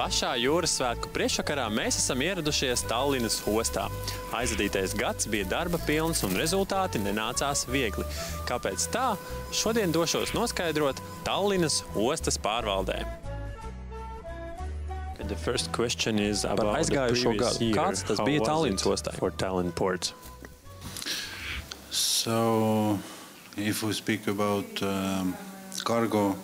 Pašā jūras svētku priekšvakarā mēs esam ieradušies Tallinas ostā. Aizvadītais gads bija darba pilns un rezultāti nenācās viegli. Kāpēc tā? Šodien došos noskaidrot Tallinas ostas pārvaldē. The first question is about the previous year. Kāds tas bija Tallinas ostai? For Tallinn Port. So, if we speak about cargo,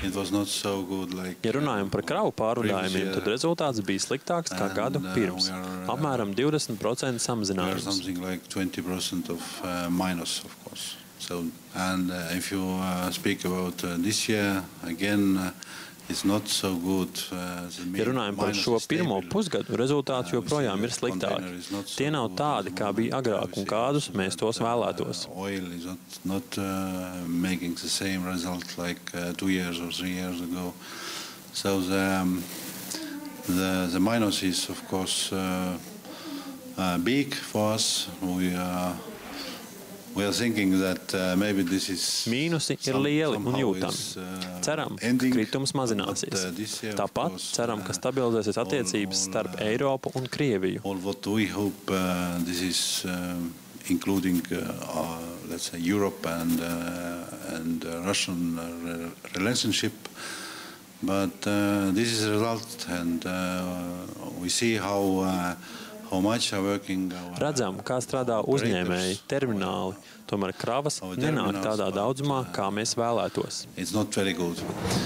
it was not so good like. Ja runājam par kravu pārvadājumiem, tad rezultāts bija sliktāks kā gadu pirms. Apmēram 20% samazinājums. Something like 20% of minus, of course. So, and if you speak about this year, again, it's not so good. Ja runājam par šo pirmo pusgadu, rezultāts joprojām ir sliktāki. Tie nav tādi, kā bija agrāk un kādus mēs tos vēlētos. Oil is not making the same result like 2 years or 3 years ago. So the minus is of course big for us. We are thinking that maybe this is Mīnusi ir lieli un jūtami. Ceram, ka kritums mazināsies. Tāpat ceram, ka stabilizēsies attiecības starp Eiropu un Krieviju. What we hope this is including let's say Europe and Russian relationship. But this is a result, and we see how much are working. Redzam, kā strādā uzņēmēji, termināli, tomēr kravas nenāk tādā daudzumā, kā mēs vēlētos. It's not very good.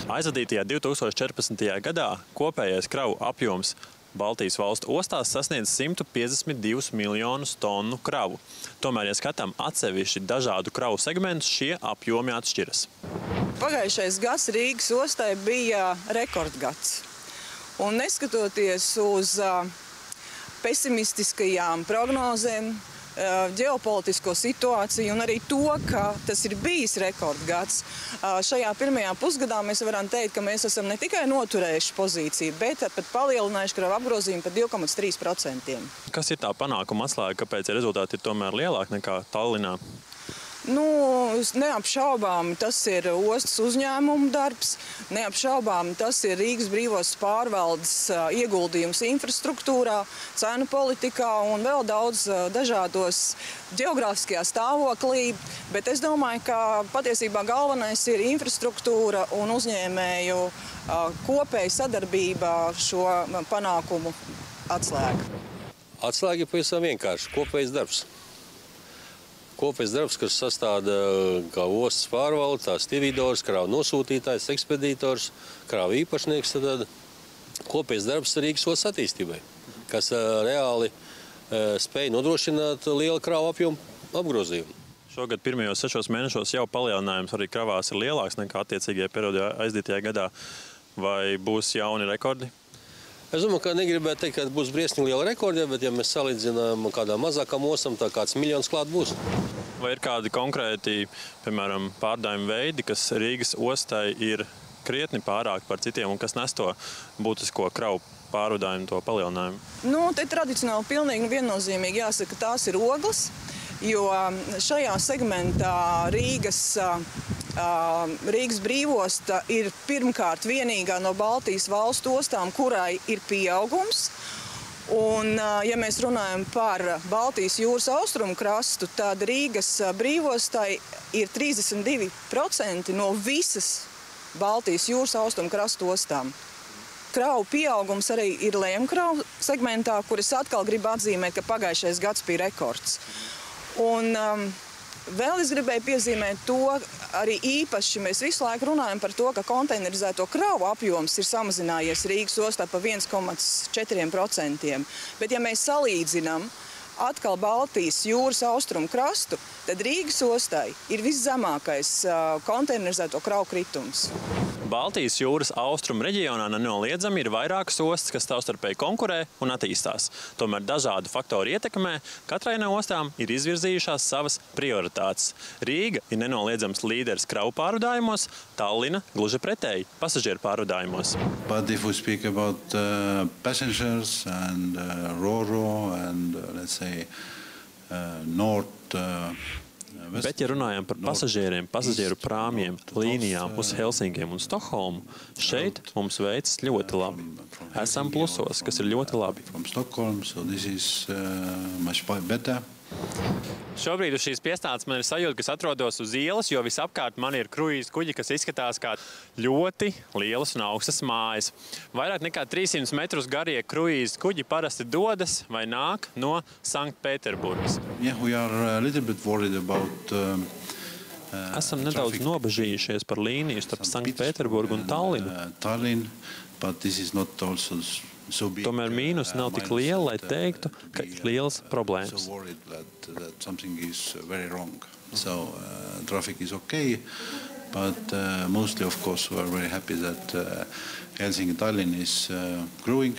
Aizvadītajā 2014. gadā kopējais kravu apjoms Baltijas valstu ostās sasniedz 152 miljonus tonu kravu. Tomēr, ja skatām atsevišķi dažādu kravu segmentus, šie apjomi atšķiras. Pagājušais gads Rīgas ostai bija rekordgads. Un neskatoties uz pesimistiskajām prognozēm, ģeopolitisko situāciju un arī to, ka tas ir bijis rekordgads. Šajā pirmajā pusgadā mēs varam teikt, ka mēs esam ne tikai noturējuši pozīciju, bet pat palielinājuši kravu apgrozījumu par 2,3%. Kas ir tā panākuma atslēga, kāpēc rezultāti ir tomēr lielāki nekā Tallinā? Neapšaubām tas ir ostas uzņēmumu darbs, neapšaubām tas ir Rīgas brīvos pārvaldes ieguldījums infrastruktūrā, cenu politikā un vēl daudz dažādos ģeogrāfiskajā stāvoklī, bet es domāju, ka patiesībā galvenais ir infrastruktūra un uzņēmēju kopēja sadarbība šo panākumu atslēga. Atslēga ir pavisam vienkārši kopējs darbs. Kopējs darbs, kas sastāda kā ostas pārvalde, tās stevedors, kravu nosūtītājs, ekspeditors, kravu īpašnieks. Tad kopējs darbs Rīgas ostas attīstībai, kas reāli spēj nodrošināt lielu kravu apjomu apgrozījumu. Šogad pirmajos 6 mēnešos jau palielinājums arī kravās ir lielāks nekā attiecīgajā periodā aizdītajā gadā. Vai būs jauni rekordi? Es domāju, ka negribētu teikt, ka būs briesmīgi liela rekordija, bet ja mēs salīdzinām kādām mazākām ostām, tā kāds miljons klāt būs. Vai ir kādi konkrēti, piemēram, pārvadājuma veidi, kas Rīgas ostai ir krietni pārāk par citiem un kas nes to būtisko kravu pārvadājumu, to palielinājumu? Te tradicionāli pilnīgi viennozīmīgi jāsaka, ka tās ir ogles, jo šajā segmentā Rīgas brīvosta ir pirmkārt vienīgā no Baltijas valstu ostām, kurai ir pieaugums. Un, ja mēs runājam par Baltijas jūras austrumu krastu, tad Rīgas brīvostai ir 32% no visas Baltijas jūras austrumu krastu ostām. Kravu pieaugums arī ir lejumkravu segmentā, kuras atkal grib atzīmēt, ka pagājušais gads bija rekords. Un vēl es gribēju piezīmēt to, arī īpaši mēs visu laiku runājam par to, ka konteinerizēto kravu apjoms ir samazinājies Rīgas ostā pa 1,4%. Bet ja mēs salīdzinām atkal Baltijas jūras austrumu krastu, tad Rīgas ostai ir viszemākais konteinerizēto kravu kritums. Baltijas jūras austrumu reģionā nenoliedzami ir vairākas ostas, kas savstarpēji konkurē un attīstās. Tomēr dažādu faktoru ietekmē katrai no ostām ir izvirzījušās savas prioritātes. Rīga ir nenoliedzams līderis kravu pārvadājumos, Tallina gluži pretēji pasažieru pārvadājumos. But if we speak about passengers and Ro-Ro and let's say North Bet, ja runājam par pasažieriem, pasažieru prāmjiem, līnijām uz Helsinkiem un Stokholmu, šeit mums veicas ļoti labi. Esam plusos, kas ir ļoti labi. Šobrīd uz šīs piestādes man ir sajūta, ka atrodos uz ielas, jo visapkārt man ir kruīzu kuģi, kas izskatās kā ļoti lielas un augstas mājas. Vairāk nekā 300 metrus garie kruīzu kuģi parasti dodas vai nāk no Sanktpēterburgas. Esam nedaudz nobežījušies par līniju starp Sanktpēterburgu un Tallinu. Tomēr mīnus nav tik liela, lai teiktu, ka ir lielas problēmas. Traffic is okay, but mostly, of course, we are very happy that Helsinki-Tallinn is growing.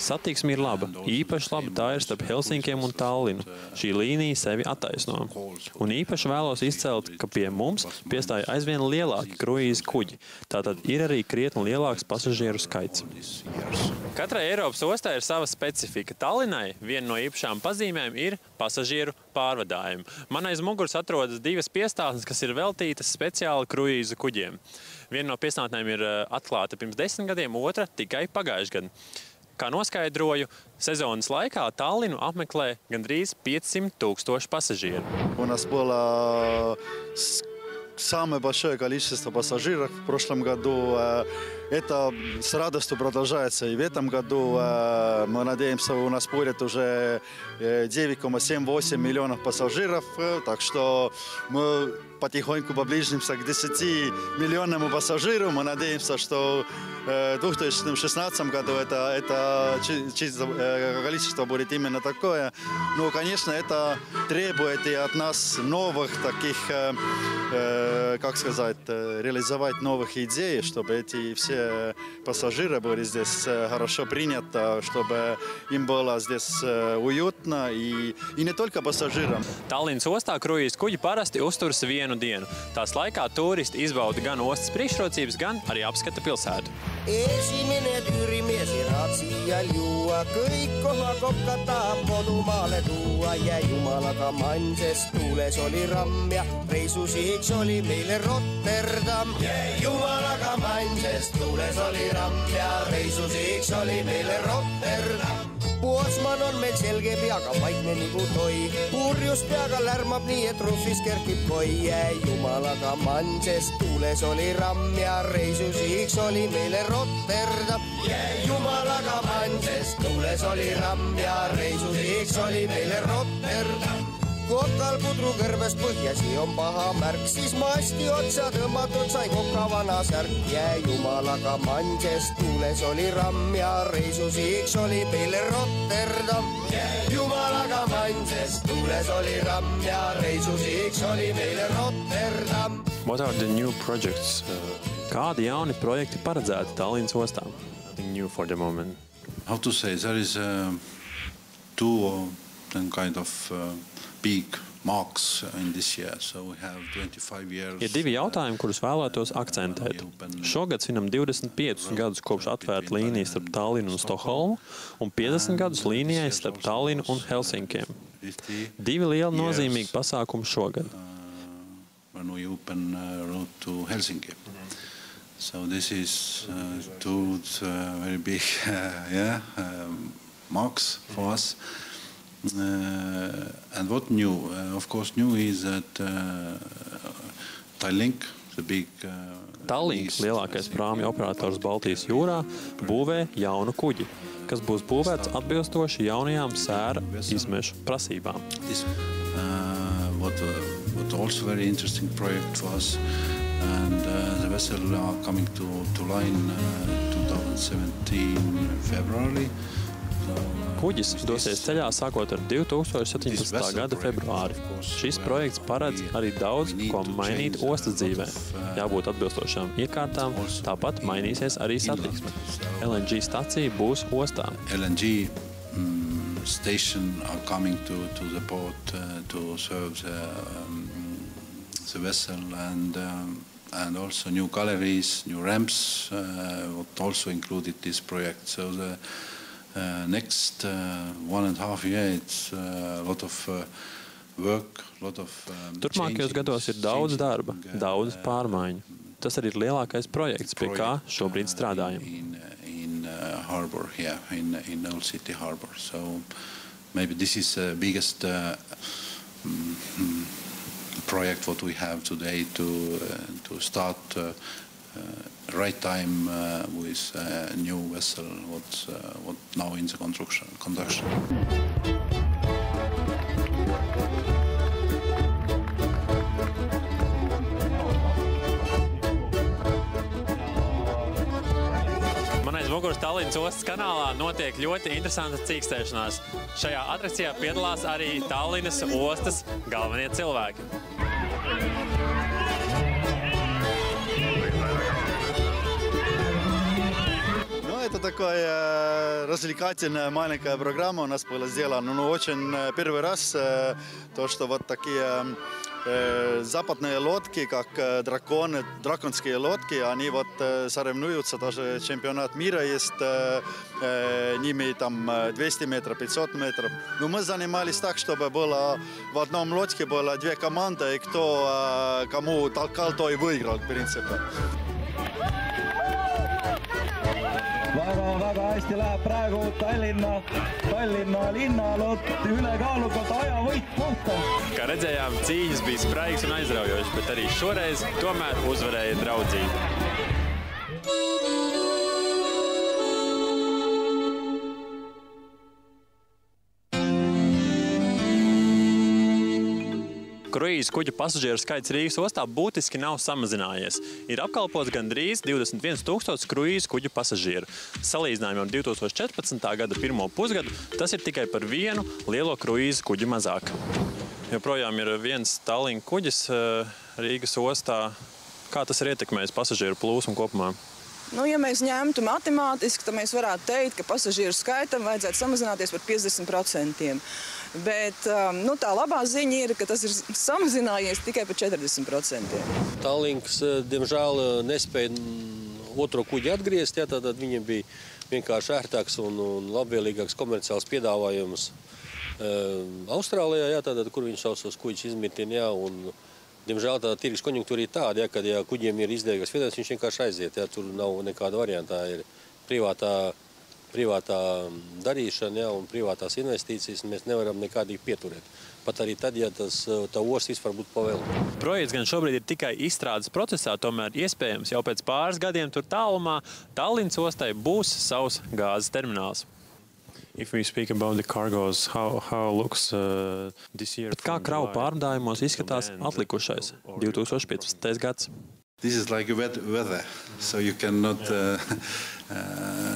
Satiksme ir laba. Īpaši laba tā ir starp Helsinkiem un Tallinu. Šī līnija sevi attaisno. Un īpaši vēlos izcelt, ka pie mums piestāja aizvien lielāki kruīzu kuģi. Tātad ir arī krietni lielāks pasažieru skaits. Katrai Eiropas ostā ir sava specifika. Tallinai viena no īpašām pazīmēm ir pasažieru pārvadājumi. Man aiz muguras atrodas divas piestātnes, kas ir veltītas speciāli kruīzu kuģiem. Viena no piestātnēm ir atklāta pirms 10 gadiem, otra tikai pagājuši gadu. Kā noskaidroju, sezonas laikā Tallinu apmeklē gandrīz 500 000 pasažieru. У нас было самое большое количество пассажиров в прошлом году. Это с радостью продолжается и в этом году. Мы надеемся, у нас будет уже 9,7-8 миллионов пассажиров. Так что мы потихоньку приближимся к 10-миллионному пассажиру. Мы надеемся, что в 2016 году это количество будет именно такое. Но, конечно, это требует и от нас новых таких, как сказать, реализовать новых идей, чтобы эти все пассажиры были здесь хорошо приняты, чтобы им было здесь уютно и не только пассажирам. Tallinas ostā kruīzu kuģi parasti uzturas vienu dienu. Tās laikā turisti izbauda gan ostas priekšrocības, gan arī apskata pilsētu. Esimene tyyrimies ratsial juua, kõik kohakokkataan kodumaalle tuua. Ja jumalaga manses tuules oli rammia, reisusihiks oli meille Rotterdam. Ja jumalaga manses tuules oli rammia, reisusihiks oli meille Rotterdam. Puotsman on meil selge peaga, vaikne nagu toi. Purjus peaga lärmab nii, et ruffis kerkib koi. Jumalaga manses tuules oli ramm ja reisusihiks oli meile Rotterdam. Jumalaga manses tuules oli ramm ja reisusihiks oli meile Rotterdam. Kokal pudru kõrves põhjasi on paha märk, siis ma hästi otsa tõmmatud sai koka vana särk. Jumalaga manses tuules oli ramm ja reisusihiks oli meile Rotterdam. Jumalaga manses tuules oli ramm ja reisusihiks oli meile Rotterdam. What are the new projects? Kādi jauni projekti paredzēti Tallinas ostā? Nothing new for the moment. How to say, there is two kind of big marks in this year. So we have 25 years. Ir divi jautājumi, kurus vēlētos akcentēt. Šogad svinam 25 gadus kopš atvērta līnija starp Tallinu un Stokholmu un 50 gadus līnijai starp Tallinu un Helsinkiem. Divi lieli nozīmīgi pasākumi šogad. When we open road to Helsinki. So this is two very big marks for us. And what new? Of course, new is that Tallink, the big Tallink, lielākais prāmju operators Baltijas jūrā, būvē jaunu kuģi, kas būs būvēts atbilstoši jaunajām sēra izmešu prasībām. This what also very interesting project for us, and the vessel are coming to line 2017 February. Kuģis dosies ceļā sākot ar 2017. gada februāri. Šis projekts paredz arī daudz, ko mainīt ostas dzīvē. Jābūt atbilstošām iekārtām, tāpat mainīsies arī satiksme. LNG stacija būs ostā. LNG station are coming to the port to serve the vessel, and also new galleries, new ramps, what also included this project. So the next 1.5 years, it's a lot of work, lot of Turpmākajos gados ir daudz darba, daudz pārmaiņu. Tas arī ir lielākais projekts, pie kā šobrīd strādājam. In harbor here, in Old City Harbor. So maybe this is the biggest project what we have today to start right time with a new vessel what now in the construction. Man aiz muguras Tallinas ostas kanālā notiek ļoti interesanta cīkstēšanās. Šajā atrakcijā piedalās arī Tallinas ostas galvenie cilvēki. Это такая развлекательная маленькая программа у нас была сделана. Ну, очень первый раз то, что вот такие западные лодки, как драконские лодки, они вот соревнуются, даже чемпионат мира есть, ними там 200 метров, 500 метров. Но мы занимались так, чтобы было в одном лодке было две команды, и кто кому толкал, то и выиграл, в принципе. Väga hästi läheb praegu Tallinna linnalott ülekaalukalt ajavõit kohta. Kā redzējām, cīņas bija spraigas un aizraujošas, bet arī šoreiz tomēr uzvarēja draudzība. Kruīzu kuģu pasažieru skaits Rīgas ostā būtiski nav samazinājies. Ir apkalpots gandrīz 21 000 kruīzu kuģu pasažieru. Salīdzinājumā ar 2014. gada pirmo pusgadu tas ir tikai par vienu lielo kruīzu kuģu mazāk. Joprojām ir viens Tallinas kuģis Rīgas ostā. Kā tas ir ietekmējis pasažieru plūsmu kopumā? Nu, ja mēs ņemtu matemātiski, tad mēs varētu teikt, ka pasažieru skaitam vajadzētu samazināties par 50%. Bet nu, tā labā ziņa ir, ka tas ir samazinājies tikai par 40%. Tallinas, diemžēl, nespēja otro kuģi atgriezt, jā, tad viņiem bija vienkārši ērtāks un labvēlīgāks komerciāls piedāvājums Austrālijā, jā, tad, kur viņi savus kuģus izmitina, jā, un diemžēl tā tirgus konjunktūra ir tāda, ja, kad ja kuģiem ir izdevīgās finansējums, viņš vienkārši aiziet. Ja, tur nav nekāda varianta. Ir privātā darīšana, ja, un privātās investīcijas mēs nevaram nekādīgi pieturēt. Pat arī tad, ja tā ostas vispār būtu pavēlta. Projekts gan šobrīd ir tikai izstrādes procesā, tomēr iespējams jau pēc pāris gadiem tur tālumā Tallinas ostai būs savs gāzes termināls. If we speak about the cargos, how looks this year? Bet kā kravu pārvadājumos izskatās atlikušais 2015. gads? This is like a weather, so you cannot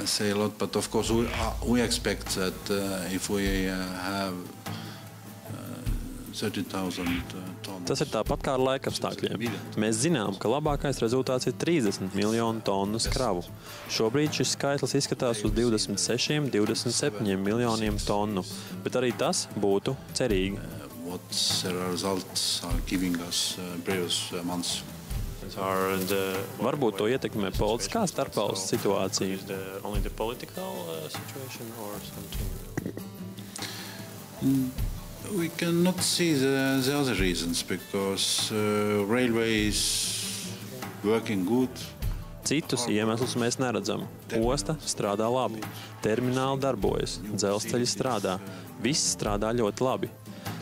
say a lot, but of course we expect that if we have 30,000 tons. Tas ir tāpat kā ar laikapstākļiem. Mēs zinām, ka labākais rezultāts ir 30 miljonu tonnas kravu. Šobrīd šis skaitlis izskatās uz 26–27 miljoniem tonnu, bet arī tas būtu cerīgi. What the results are giving us previous months. Varbūt to ietekmē politiskā starpvalstu situācija. We cannot see the other reasons because railway is working good. Citus iemeslus mēs neredzam. Osta strādā labi, termināli darbojas, dzelzceļi strādā, viss strādā ļoti labi.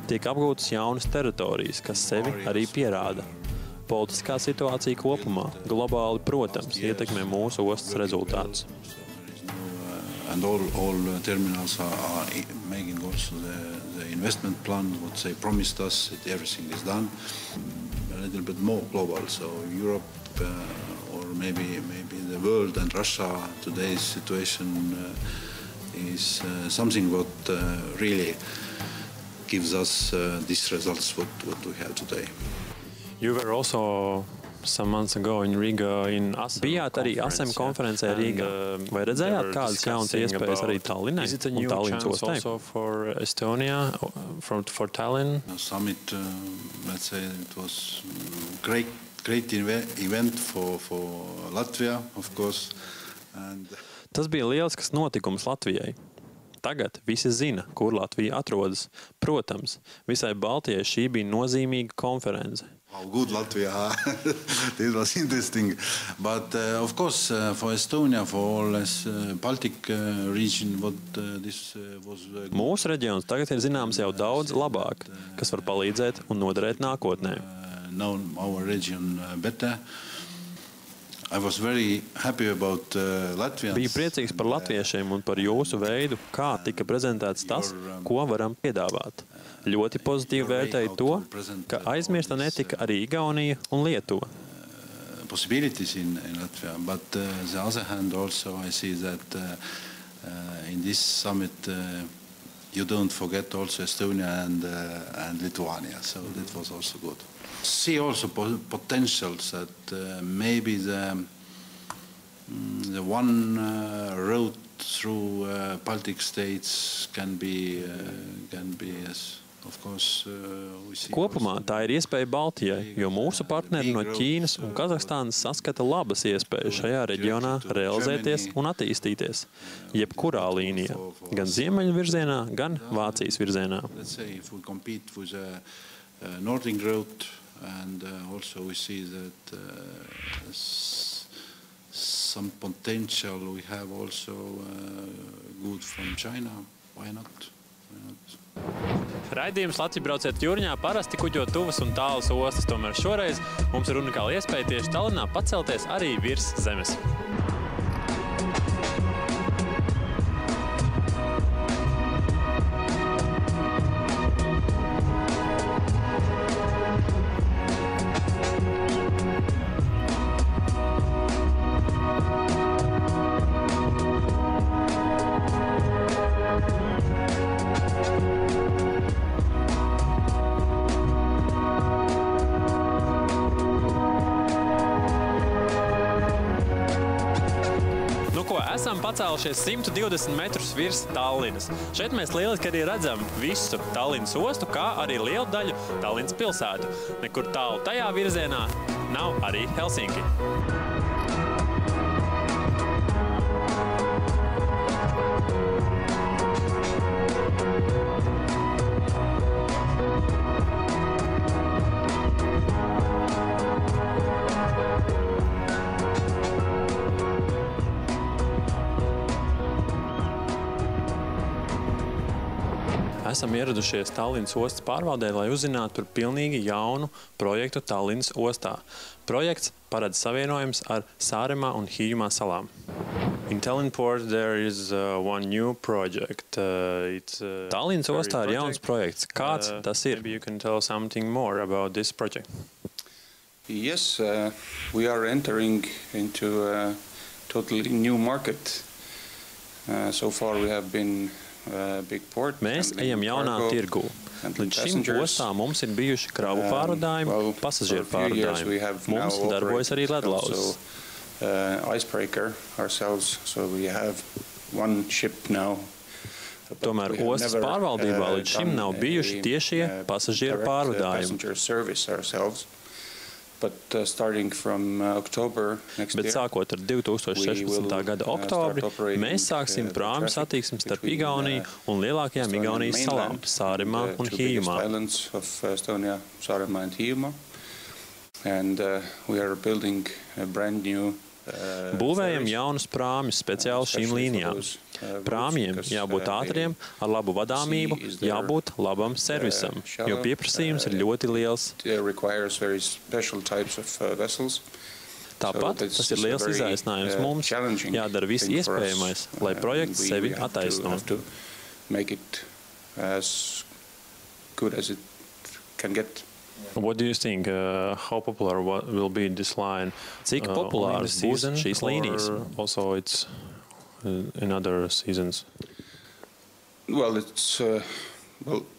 Tiek apgūtas jaunas teritorijas, kas sevi arī pierāda. Politiskā situācija kopumā, globāli, protams, ietekmē mūsu ostas rezultātus. And all terminals are making also the investment plan, what they promised us, that everything is done. A little bit more global, so Europe or maybe the world and Russia, today's situation is something what really gives us these results what we have today. You were also some months ago in Riga in ASEM. Bijāt arī ASEM konferencē Rīgā. Vai redzējāt kādas jaunas iespējas arī Tallinnai un Tallinas ostai? Also for Estonia, for Tallinn? Summit, let's say it was great event for Latvia, of course. And Tas bija lielisks notikums Latvijai. tagad visi zina, kur Latvija atrodas. Protams, visai Baltijai šī bija nozīmīga konference. How good Latvia, this was interesting. But of course, for Estonia, for all this Baltic region, what this was... Mūsu reģions tagad ir zināms jau daudz labāk, kas var palīdzēt un noderēt nākotnē. Know our region better. I was very happy about Latvians. Biju priecīgs par latviešiem un par jūsu veidu, kā tika prezentēts tas, ko varam piedāvāt. Ļoti pozitīvi vērtēju to, ka aizmirsta netika arī Igaunija un Lietuva. Possibilities in Latvia, but the other hand also I see that in this summit you don't forget also Estonia and Lithuania, so that was also good. See also potentials that maybe the one road through Baltic states can be yes. Kopumā tā ir iespēja Baltijai, jo mūsu partneri no Ķīnas un Kazahstānas saskata labas iespējas šajā reģionā realizēties un attīstīties, jebkurā līnijā, gan ziemeļu virzienā, gan Vācijas virzienā. Some potential we have also good from China. Why not? Raidījums Latvija brauciet jūrņā parasti kuģo tuvas un tālas ostas, tomēr šoreiz mums ir unikāla iespēja tieši Tallinā pacelties arī virs zemes. Esam pacēlušies 120 metrus virs Tallinas. Šeit mēs lieliski arī redzam visu Tallinas ostu, kā arī lielu daļu Tallinas pilsētu. Nekur tālu tajā virzienā nav arī Helsinki. Esam ieradušies Tallinas ostas pārvaldē, lai uzzinātu par pilnīgi jaunu projektu Tallinas ostā. Projekts paredz savienojums ar Saaremaa un Hiiumaa salām. In Tallinn Port there is one new project. Tallinas ostā ir jauns projekts. Kāds tas ir? Maybe you can tell something more about this project. Yes, we are entering into a totally new market. So far we have been Mēs ejam jaunā tirgū. Līdz šim ostā mums ir bijuši kravu pārvadājumi, pasažieru pārvadājumi. Mums darbojas arī ledlauzes. Tomēr ostas pārvaldībā līdz šim nav bijuši tiešie pasažieru pārvadājumi. Bet sākot ar 2016. gada oktobri, mēs sāksim prāmju satiksmi starp Igauniju un lielākajām Igaunijas salām – Saaremaa un Hiiumaa. Būvējam jaunus prāmjus speciāli šīm līnijām. Prāmjiem jābūt ātriem, ar labu vadāmību, jābūt labam servisam, jo pieprasījums ir ļoti liels. Tāpat tas ir liels izaicinājums mums, jādara viss iespējamais, lai projekts sevi attaisnotu. What do you think? How popular will be this line? Cik populāras būs šīs līnijas? Also, it's in other seasons. Well, it's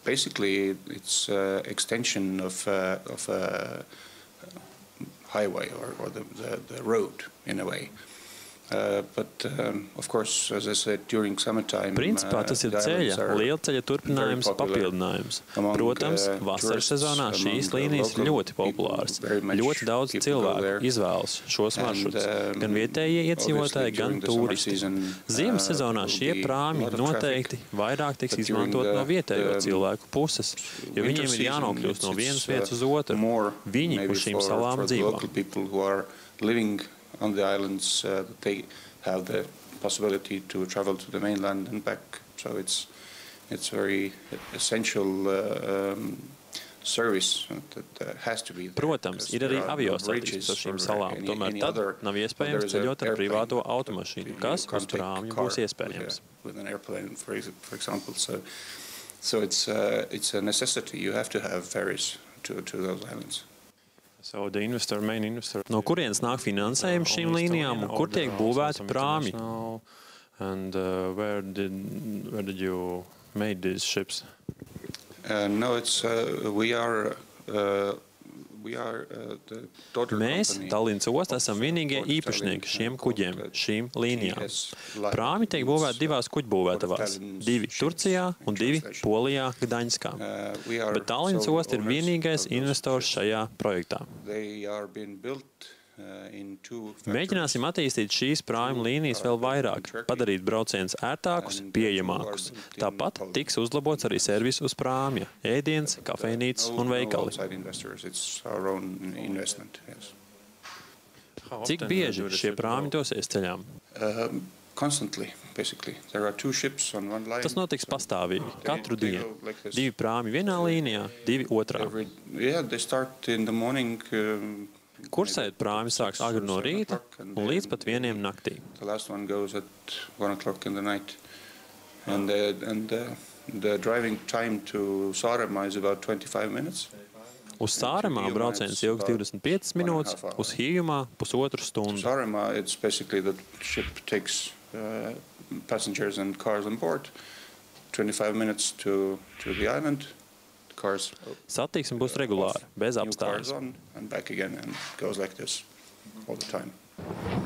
basically it's extension of a highway or the road in a way. But of course, as I said, during summertime, Principā tas ir ceļa, lielceļa turpinājums, papildinājums. Protams, vasaras sezonā šīs līnijas ļoti populāras. Ļoti daudz cilvēku izvēlas šos maršrutus, gan vietējie iedzīvotāji, gan turisti. Ziemas sezonā šie prāmi noteikti vairāk tiks izmantot no vietējo cilvēku puses, jo viņiem ir jānokļūst no vienas vietas uz otru. Viņi uz šīm salām dzīvo. On the islands, they have the possibility to travel to the mainland and back. So it's very essential service that has to be there. Protams, ir arī aviosatiksmes uz šīm salām, tomēr tad nav iespējams ceļot ar privāto automašīnu, kas uz prāmju būs iespējams. With an airplane, for example. So it's a necessity. You have to have ferries to those islands. So the main investor. No kurienes nāk finansējums šīm līnijām un kur tiek būvēti prāmi? And where did you made these ships? No, it's we are the daughter Mēs, Tallinnas osta, esam vienīgie īpašnieki šiem kuģiem, šīm līnijām. Prāmi tiek būvēti divās kuģbūvētavās, 2 Turcijā un 2 Polijā, Gdaņskā. Bet Tallinnas osta ir vienīgais investors šajā projektā. Mēģināsim attīstīt šīs prāmu līnijas vēl vairāk, padarīt braucienus ērtākus, pieejamākus. Tāpat tiks uzlabots arī servis uz prāmja, ēdiens, kafejnīcas un veikali. Cik bieži šie prāmi dosies ceļām? Constantly, basically. There are 2 ships on one line. Tas notiks pastāvīgi, katru dienu. 2 prāmi vienā līnijā, 2 otrā. Yeah, they start in the morning. Kursēt prāmi sāks agri no rīta un līdz pat 1 naktī. The last one goes at 1 o'clock in the night. And the driving time to Saaremaa is about 25 minutes. Uz Saaremaa brauciens ilgs 25 minūtes, uz Hiijumaa pusotru stundu. Saaremaa, it's basically the ship takes passengers and cars on board. 25 minutes to the island. Satiksme būs regulāra, bez apstājas.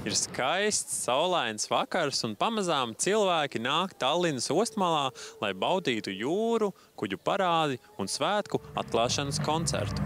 Ir skaists, saulains vakars un pamazām cilvēki nāk Tallinnas ostmalā, lai baudītu jūru, kuģu parādi un svētku atklāšanas koncertu.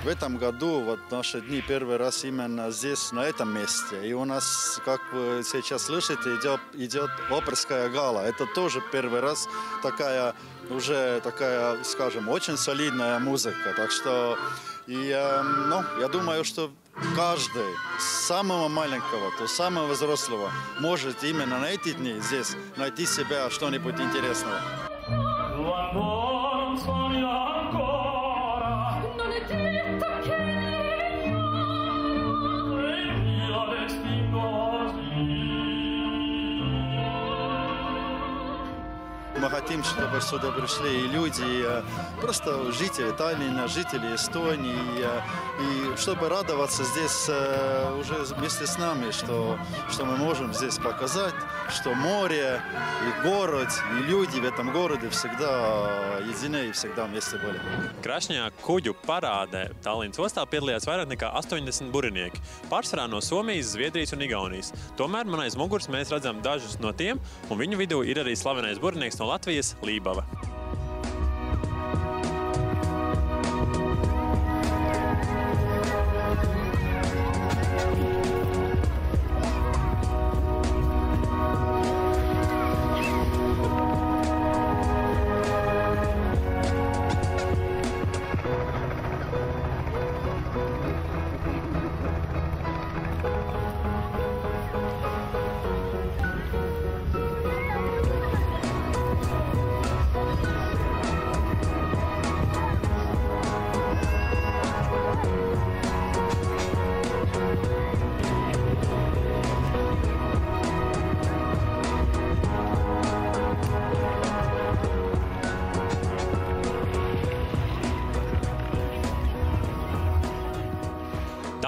В этом году вот наши дни первый раз именно здесь, на этом месте. И у нас, как вы сейчас слышите, идет оперская гала. Это тоже первый раз такая, скажем, очень солидная музыка. Так что, я думаю, что каждый, с самого маленького до самого взрослого, может именно на эти дни здесь найти себя что-нибудь интересное. Мы хотим, чтобы сюда пришли и люди, просто жители Таллина, жители Эстонии, и чтобы радоваться здесь уже вместе с нами, что мы можем здесь показать, что море, и город, и люди в этом городе всегда едины и всегда вместе были. Krašņā kuģu parādē Tallinnas ostā piedalījās vairāk nekā 80 burinieki, pārsvarā no Somijas, Zviedrijas un Igaunijas. Tomēr man aiz muguras mēs redzam dažus no tiem, un viņu vidū ir arī slavenais burinieks no Latvijas Lībava.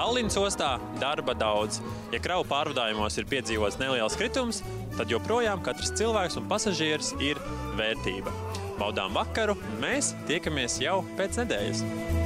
Tallinas ostā darba daudz. Ja kravu pārvadājumos ir piedzīvots neliels kritums, tad joprojām katrs cilvēks un pasažieris ir vērtība. Baudām vakaru, un mēs tiekamies jau pēc nedēļas.